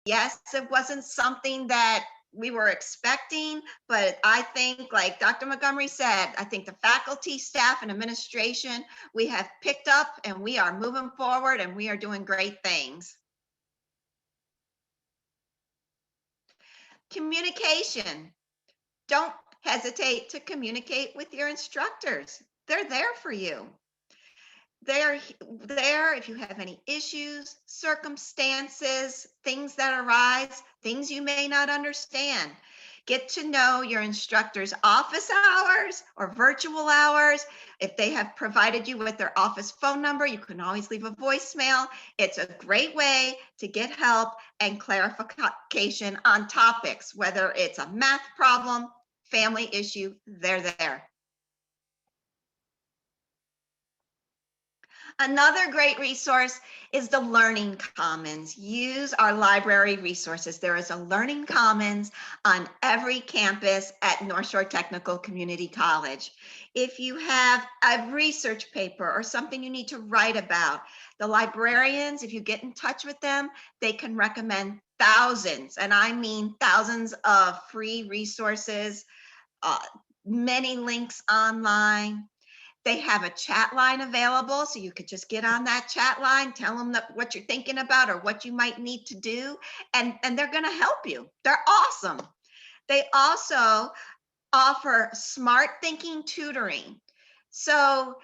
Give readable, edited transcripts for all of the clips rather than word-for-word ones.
Yes, it wasn't something that we were expecting, but I think, like Dr. Montgomery said, I think the faculty, staff, and administration, we have picked up and we are moving forward and we are doing great things. Communication. Don't hesitate to communicate with your instructors. They're there for you. They're there if you have any issues, circumstances, things that arise, things you may not understand. Get to know your instructor's office hours or virtual hours. If they have provided you with their office phone number, you can always leave a voicemail. It's a great way to get help and clarification on topics, whether it's a math problem, family issue, they're there. Another great resource is the Learning Commons. Use our library resources. There is a Learning Commons on every campus at North Shore Technical Community College. If you have a research paper or something you need to write about, the librarians, if you get in touch with them, they can recommend thousands, and I mean thousands of free resources, many links online. They have a chat line available, so you could just get on that chat line, tell them what you're thinking about or what you might need to do, and they're going to help you. They're awesome. They also offer smart thinking tutoring. So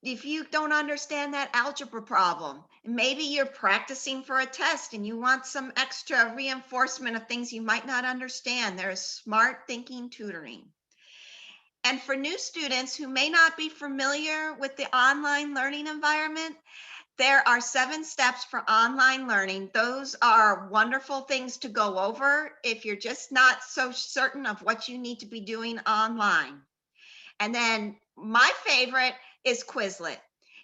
if you don't understand that algebra problem, maybe you're practicing for a test and you want some extra reinforcement of things you might not understand, there is smart thinking tutoring. And for new students who may not be familiar with the online learning environment, there are 7 steps for online learning. Those are wonderful things to go over if you're just not so certain of what you need to be doing online. And then my favorite is Quizlet.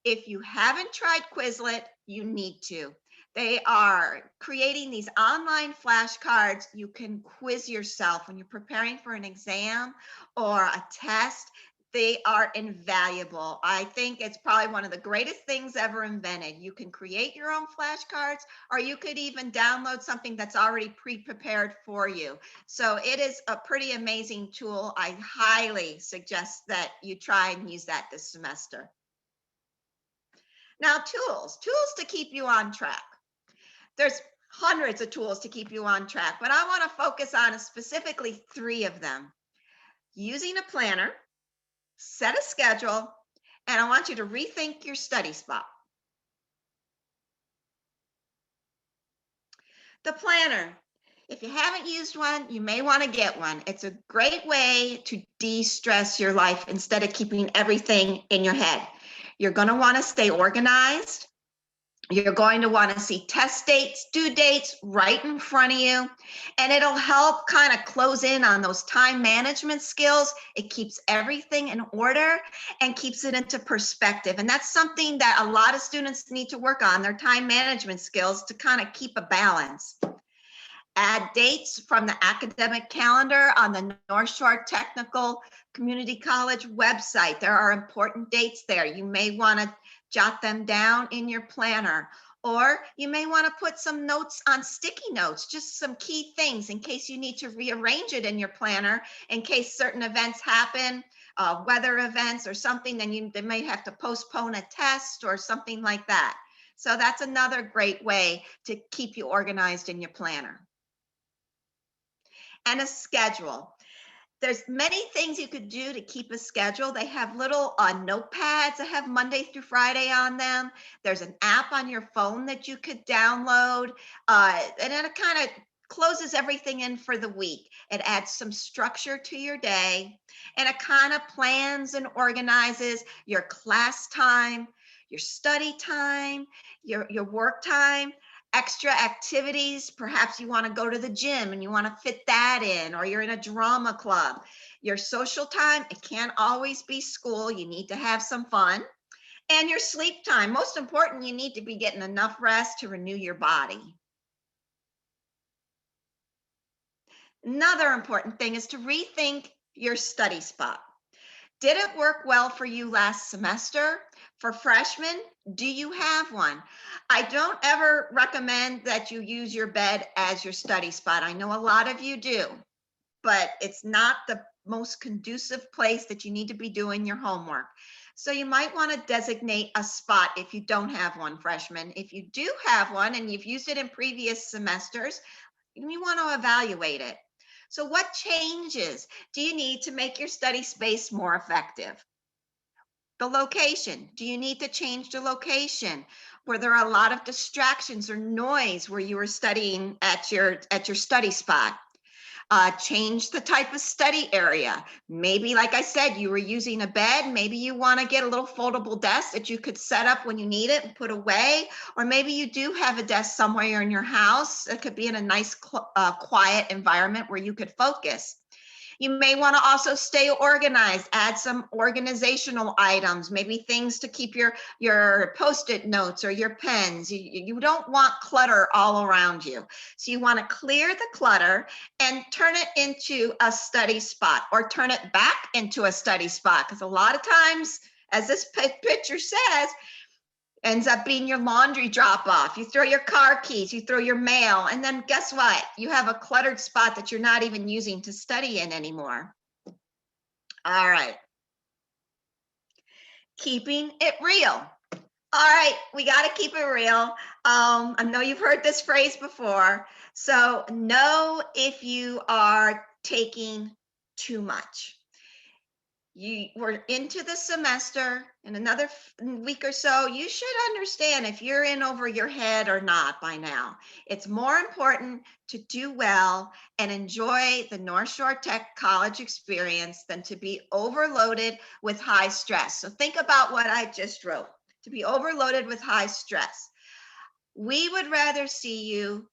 If you haven't tried Quizlet, you need to. They are creating these online flashcards. You can quiz yourself when you're preparing for an exam or a test. They are invaluable. I think it's probably one of the greatest things ever invented. You can create your own flashcards, or you could even download something that's already pre-prepared for you. So it is a pretty amazing tool. I highly suggest that you try and use that this semester. Now, tools to keep you on track. There's hundreds of tools to keep you on track, but I want to focus on specifically 3 of them. Using a planner, set a schedule, and I want you to rethink your study spot. The planner. If you haven't used one, you may want to get one. It's a great way to de-stress your life instead of keeping everything in your head. You're going to want to stay organized. You're going to want to see test dates, due dates right in front of you, and it'll help kind of close in on those time management skills. It keeps everything in order and keeps it into perspective. And that's something that a lot of students need to work on, their time management skills, to kind of keep a balance. Add dates from the academic calendar on the North Shore Technical Community College website. There are important dates there. You may want to jot them down in your planner, or you may want to put some notes on sticky notes, just some key things in case you need to rearrange it in your planner, in case certain events happen, weather events or something, then they may have to postpone a test or something like that. So that's another great way to keep you organized in your planner. And a schedule. There's many things you could do to keep a schedule. They have little notepads that have Monday through Friday on them. There's an app on your phone that you could download, and it kind of closes everything in for the week. It adds some structure to your day, and it kind of plans and organizes your class time, your study time, your work time, extra activities. Perhaps you want to go to the gym and you want to fit that in, or you're in a drama club. Your social time, it can't always be school. You need to have some fun. And your sleep time. Most important, you need to be getting enough rest to renew your body. Another important thing is to rethink your study spot. Did it work well for you last semester? For freshmen, do you have one? I don't ever recommend that you use your bed as your study spot. I know a lot of you do, but it's not the most conducive place that you need to be doing your homework. So you might want to designate a spot if you don't have one, freshmen. If you do have one and you've used it in previous semesters, you want to evaluate it. So what changes do you need to make your study space more effective? The location. Do you need to change the location? Were there a lot of distractions or noise where you were studying at your study spot? Change the type of study area. Maybe, like I said, you were using a bed. Maybe you want to get a little foldable desk that you could set up when you need it and put away. Or maybe you do have a desk somewhere in your house. It could be in a nice, quiet environment where you could focus. You may want to also stay organized, add some organizational items, maybe things to keep your Post-it notes or your pens. You don't want clutter all around you. So you want to clear the clutter and turn it into a study spot, or turn it back into a study spot. Because a lot of times, as this picture says, ends up being your laundry drop off. You throw your car keys, you throw your mail, and then guess what? You have a cluttered spot that you're not even using to study in anymore. All right. Keeping it real. All right, we got to keep it real. I know you've heard this phrase before. So know if you are taking too much. We're into the semester. In another week or so, you should understand if you're in over your head or not by now. It's more important to do well and enjoy the North Shore Tech College experience than to be overloaded with high stress. So think about what I just wrote. To be overloaded with high stress. We would rather see you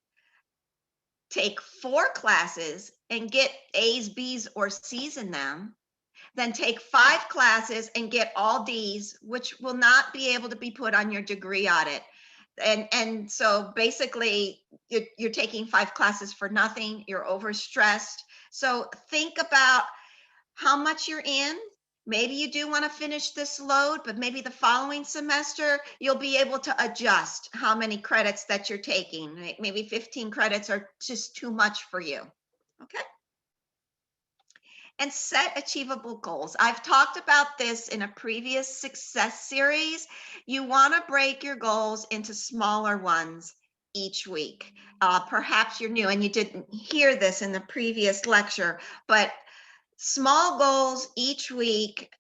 take 4 classes and get A's, B's, or C's in them, then take 5 classes and get all D's, which will not be able to be put on your degree audit. And so basically you're taking 5 classes for nothing, you're overstressed. So think about how much you're in. Maybe you do want to finish this load, but maybe the following semester, you'll be able to adjust how many credits that you're taking. Maybe 15 credits are just too much for you, okay? And set achievable goals. I've talked about this in a previous success series. You want to break your goals into smaller ones each week. Perhaps you're new and you didn't hear this in the previous lecture, but small goals each week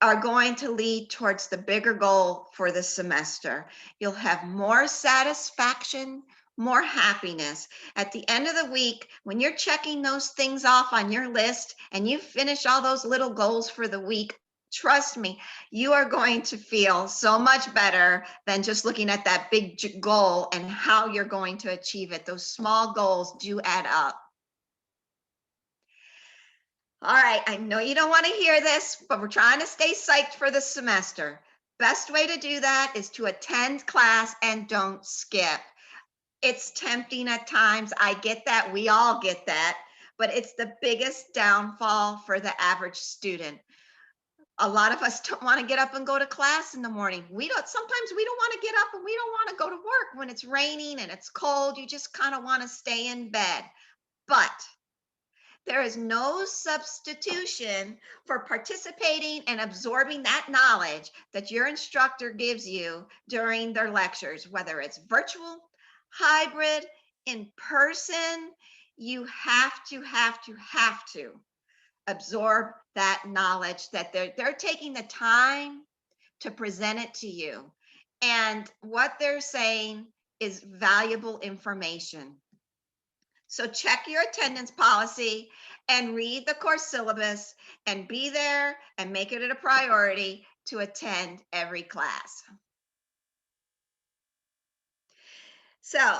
are going to lead towards the bigger goal for the semester. You'll have more satisfaction, more happiness. At the end of the week, when you're checking those things off on your list and you finish all those little goals for the week, trust me, you are going to feel so much better than just looking at that big goal and how you're going to achieve it. Those small goals do add up. All right, I know you don't want to hear this, but we're trying to stay psyched for the semester. Best way to do that is to attend class and don't skip. It's tempting at times. I get that. We all get that. But it's the biggest downfall for the average student. A lot of us don't want to get up and go to class in the morning. Sometimes we don't want to get up and we don't want to go to work when it's raining and it's cold. You just kind of want to stay in bed. But there is no substitution for participating and absorbing that knowledge that your instructor gives you during their lectures, whether it's virtual, hybrid, in person. You have to absorb that knowledge that they're taking the time to present it to you. And what they're saying is valuable information. So check your attendance policy and read the course syllabus and be there and make it a priority to attend every class. So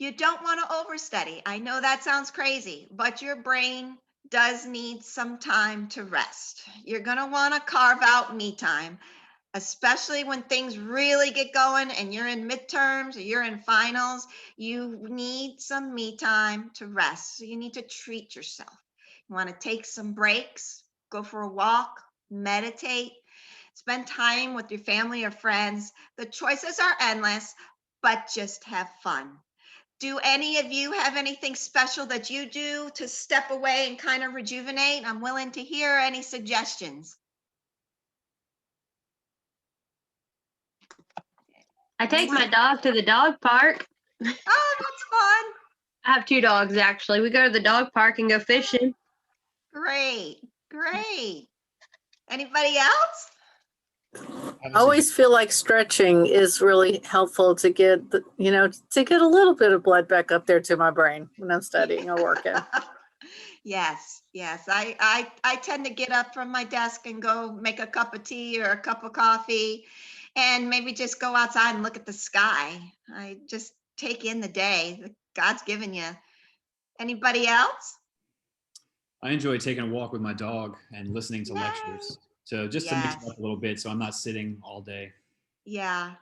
you don't want to overstudy. I know that sounds crazy, but your brain does need some time to rest. You're going to want to carve out me time, especially when things really get going and you're in midterms or you're in finals. You need some me time to rest. So you need to treat yourself. You want to take some breaks, go for a walk, meditate. Spend time with your family or friends. The choices are endless, but just have fun. Do any of you have anything special that you do to step away and kind of rejuvenate? I'm willing to hear any suggestions. I take my dog to the dog park. Oh, that's fun. I have 2 dogs, actually. We go to the dog park and go fishing. Great, great. Anybody else? I always feel like stretching is really helpful to get, to get a little bit of blood back up there to my brain when I'm studying or working. Yes, yes. I tend to get up from my desk and go make a cup of tea or a cup of coffee and maybe just go outside and look at the sky. I just take in the day that God's given you. Anybody else? I enjoy taking a walk with my dog and listening to Yay. lectures. So just to mix it Yes. up a little bit so I'm not sitting all day. Yeah.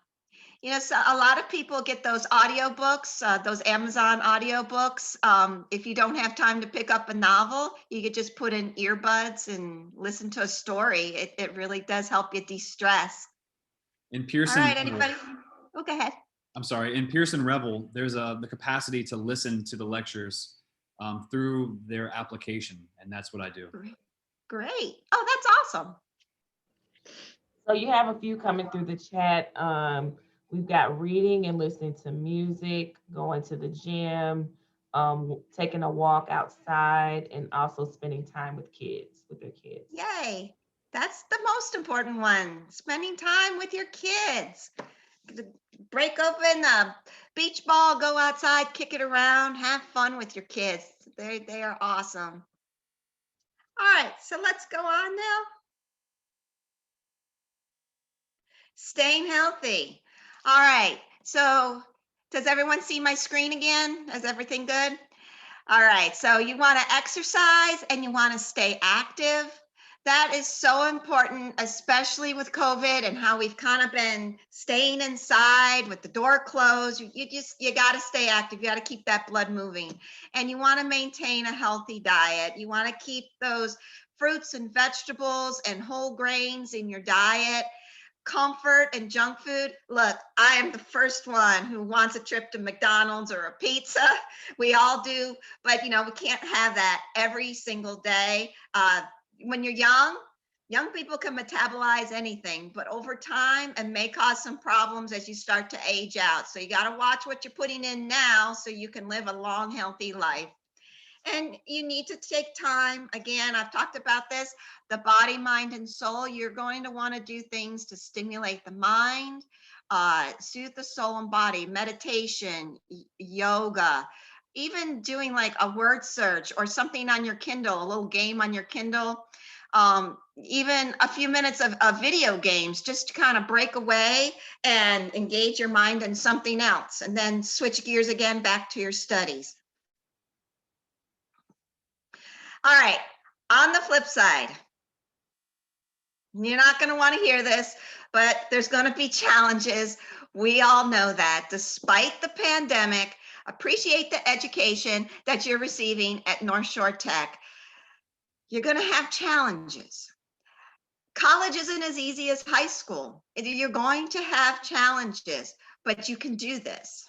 You know, so a lot of people get those audiobooks, those Amazon audiobooks. If you don't have time to pick up a novel, you could just put in earbuds and listen to a story. It really does help you de-stress. In All Pearson, right, Revel- anybody? Oh, go ahead. I'm sorry, in Pearson Revel, there's the capacity to listen to the lectures through their application, and that's what I do. Great. Oh, that's awesome. So you have a few coming through the chat. We've got reading and listening to music, going to the gym, taking a walk outside, and also spending time with their kids. Yay. That's the most important one. Spending time with your kids. Break open a beach ball, go outside, kick it around, have fun with your kids. They are awesome. All right, so let's go on now. Staying healthy. All right, so does everyone see my screen again? Is everything good? All right, so you want to exercise and you want to stay active. That is so important, especially with COVID and how we've kind of been staying inside with the door closed. You got to stay active. You got to keep that blood moving. And you want to maintain a healthy diet. You want to keep those fruits and vegetables and whole grains in your diet. Comfort and junk food. Look, I am the first one who wants a trip to McDonald's or a pizza. We all do, but we can't have that every single day. When you're young people can metabolize anything, but over time it may cause some problems as you start to age out. So you got to watch what you're putting in now so you can live a long, healthy life. And you need to take time. Again, I've talked about this, the body, mind, and soul. You're going to want to do things to stimulate the mind, soothe the soul and body, meditation, yoga, even doing like a word search or something on your Kindle, a little game on your Kindle, even a few minutes of video games, just to kind of break away and engage your mind in something else, and then switch gears again back to your studies. All right, on the flip side, you're not going to want to hear this, but there's going to be challenges. We all know that. Despite the pandemic, appreciate the education that you're receiving at North Shore Tech. You're going to have challenges. College isn't as easy as high school. You're going to have challenges, but you can do this.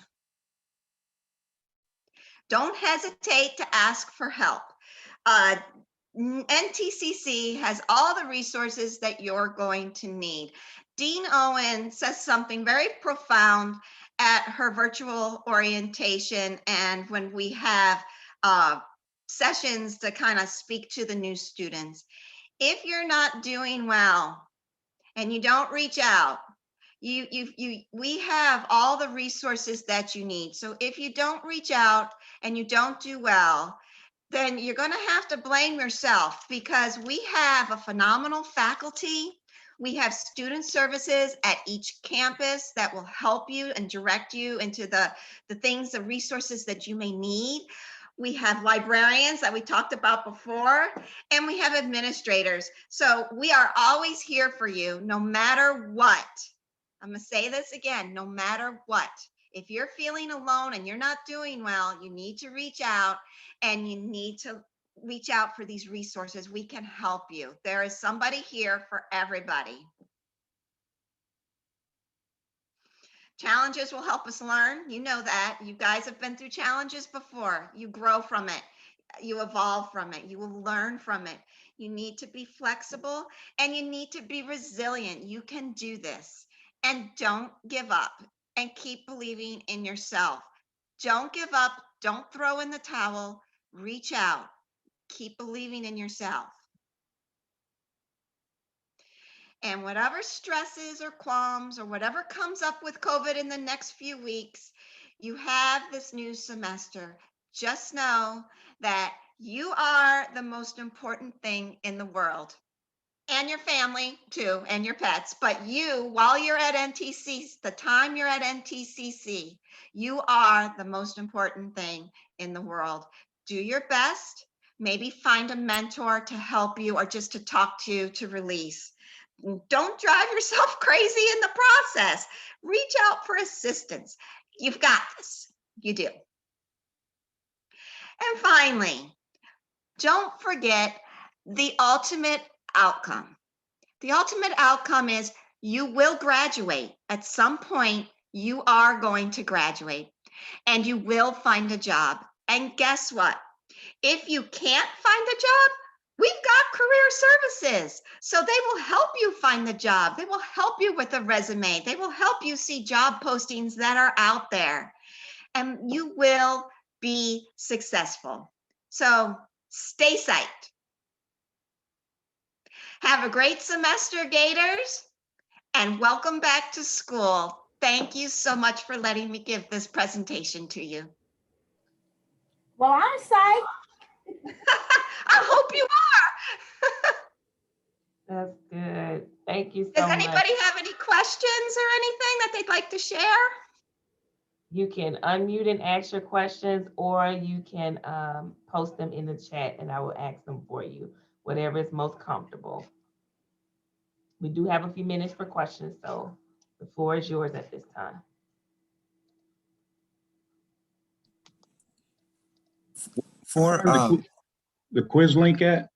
Don't hesitate to ask for help. NTCC has all the resources that you're going to need. Dean Owen says something very profound at her virtual orientation and when we have sessions to kind of speak to the new students. If you're not doing well and you don't reach out, we have all the resources that you need. So if you don't reach out and you don't do well, then you're going to have to blame yourself, because we have a phenomenal faculty. We have student services at each campus that will help you and direct you into the things, the resources that you may need. We have librarians that we talked about before, and we have administrators. So we are always here for you, no matter what. I'm going to say this again, no matter what. If you're feeling alone and you're not doing well, you need to reach out, and you need to reach out for these resources. We can help you. There is somebody here for everybody. Challenges will help us learn. You know that. You guys have been through challenges before. You grow from it. You evolve from it. You will learn from it. You need to be flexible and you need to be resilient. You can do this. And don't give up and keep believing in yourself. Don't give up. Don't throw in the towel. Reach out. Keep believing in yourself. And whatever stresses or qualms or whatever comes up with COVID in the next few weeks, you have this new semester. Just know that you are the most important thing in the world. And your family too, and your pets. But you, while you're at NTCC, the time you're at NTCC, you are the most important thing in the world. Do your best. Maybe find a mentor to help you or just to talk to you to release. Don't drive yourself crazy in the process. Reach out for assistance. You've got this. You do. And finally, don't forget the ultimate outcome. The ultimate outcome is you will graduate. At some point, you are going to graduate and you will find a job. And guess what? If you can't find a job, we've got career services. So they will help you find the job. They will help you with a resume. They will help you see job postings that are out there. And you will be successful. So stay psyched. Have a great semester, Gators, and welcome back to school. Thank you so much for letting me give this presentation to you. Well, I'm psyched. I hope you are. That's good. Thank you so Does much. anybody have any questions or anything that they'd like to share? You can unmute and ask your questions, or you can post them in the chat and I will ask them for you, whatever is most comfortable. We do have a few minutes for questions, so the floor is yours at this time. For The quiz link at?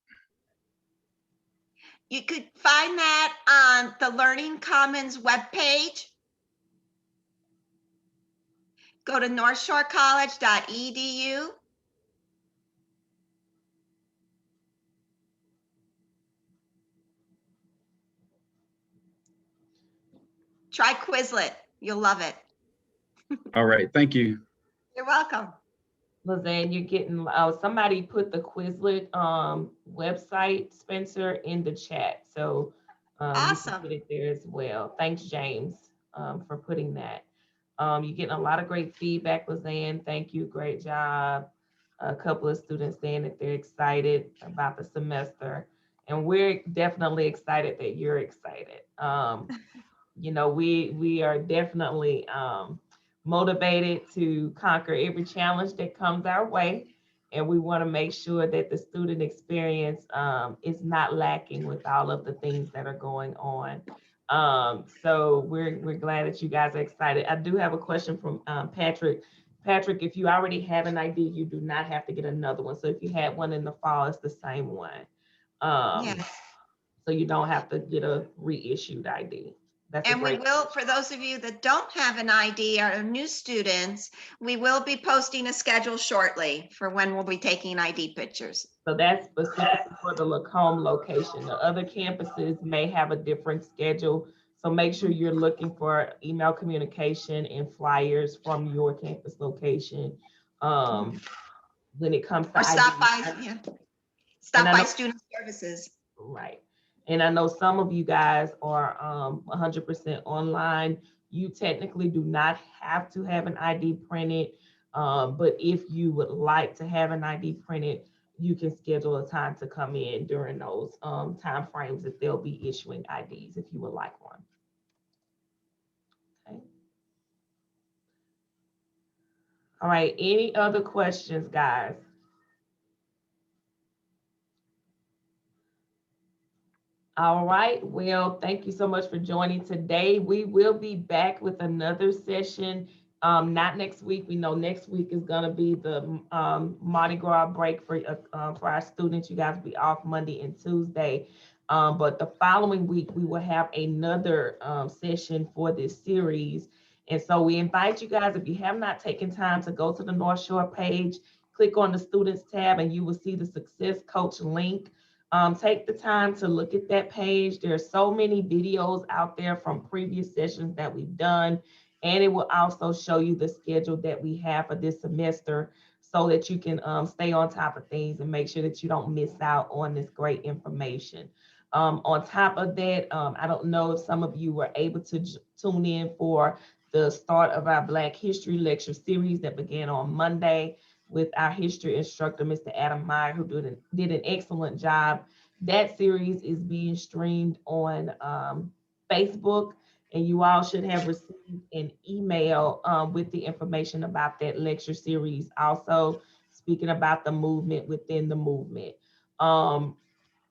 You could find that on the Learning Commons webpage. Go to northshorecollege.edu. Try Quizlet. You'll love it. All right, thank you. You're welcome. Lizanne, you're getting, somebody put the Quizlet website, Spencer, in the chat. So you Awesome. can put it there as well. Thanks, James, for putting that. You're getting a lot of great feedback, Lizanne. Thank you, great job. A couple of students saying that they're excited about the semester. And we're definitely excited that you're excited. You know, we are definitely motivated to conquer every challenge that comes our way. And we want to make sure that the student experience is not lacking with all of the things that are going on. So we're glad that you guys are excited. I do have a question from Patrick. Patrick, if you already have an ID, you do not have to get another one. So if you had one in the fall, it's the same one. Yes. So you don't have to get a reissued ID. That's And we will, for those of you that don't have an ID or new students, we will be posting a schedule shortly for when we'll be taking ID pictures. So that's specific for the Lacombe location. The other campuses may have a different schedule. So make sure you're looking for email communication and flyers from your campus location when it comes to Or stop ID. by, stop by student services. Right. And I know some of you guys are 100% online. You technically do not have to have an ID printed, but if you would like to have an ID printed, you can schedule a time to come in during those time frames that they'll be issuing IDs if you would like one. Okay. All right, any other questions, guys? All right, well, thank you so much for joining today. We will be back with another session, not next week. We know next week is gonna be the Mardi Gras break for our students. You guys will be off Monday and Tuesday. But the following week, we will have another session for this series. And so we invite you guys, if you have not taken time to go to the North Shore page, click on the Students tab and you will see the Success Coach link. Take the time to look at that page. There are so many videos out there from previous sessions that we've done, and it will also show you the schedule that we have for this semester so that you can stay on top of things and make sure that you don't miss out on this great information. On top of that, I don't know if some of you were able to tune in for the start of our Black History Lecture Series that began on Monday with our history instructor, Mr. Adam Meyer, who did an excellent job. That series is being streamed on Facebook, and you all should have received an email with the information about that lecture series. Also, speaking about the movement within the movement.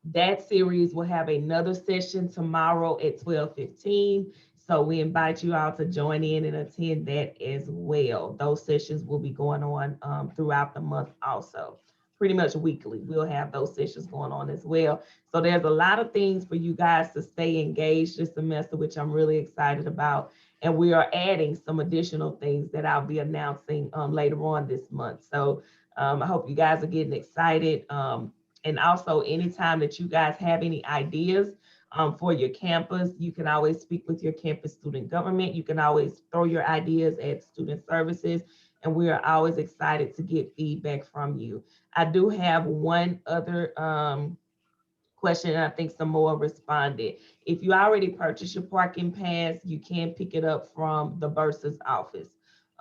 That series will have another session tomorrow at 12:15. So we invite you all to join in and attend that as well. Those sessions will be going on throughout the month also. Pretty much weekly, we'll have those sessions going on as well. So there's a lot of things for you guys to stay engaged this semester, which I'm really excited about. And we are adding some additional things that I'll be announcing later on this month. So I hope you guys are getting excited. And also, anytime that you guys have any ideas for your campus, you can always speak with your campus student government. You can always throw your ideas at student services, and we are always excited to get feedback from you. I do have one other question, and I think some more responded. If you already purchased your parking pass, you can pick it up from the bursar's office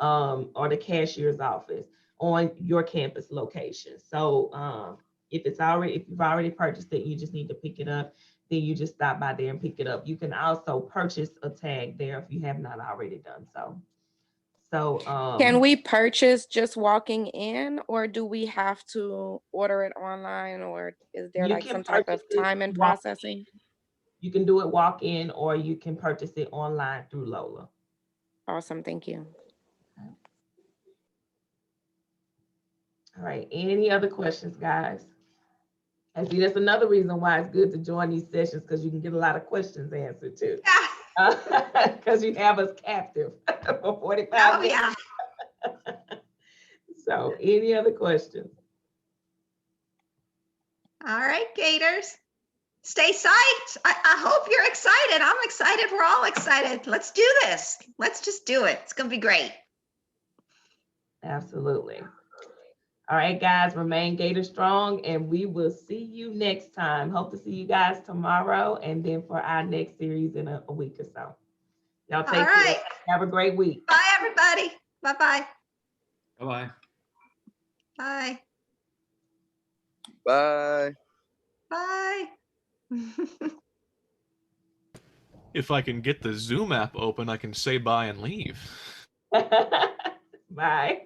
or the cashier's office on your campus location. So if you've already purchased it, you just need to pick it up. Then you just stop by there and pick it up. You can also purchase a tag there if you have not already done so. Can we purchase just walking in, or do we have to order it online, or is there like some type of time and processing? You can do it walk in, or you can purchase it online through Lola. Awesome, thank you. All right, any other questions, guys? I see that's another reason why it's good to join these sessions, because you can get a lot of questions answered too. Because you have us captive for 45 minutes. Yeah. So any other questions? All right, Gators. Stay psyched. I hope you're excited. I'm excited. We're all excited. Let's do this. Let's just do it. It's going to be great. Absolutely. All right, guys, remain Gator strong, and we will see you next time. Hope to see you guys tomorrow, and then for our next series in a week or so. Y'all take care. Have a great week. Bye, everybody. Bye-bye. Bye-bye. Bye. Bye. Bye. If I can get the Zoom app open, I can say bye and leave. Bye.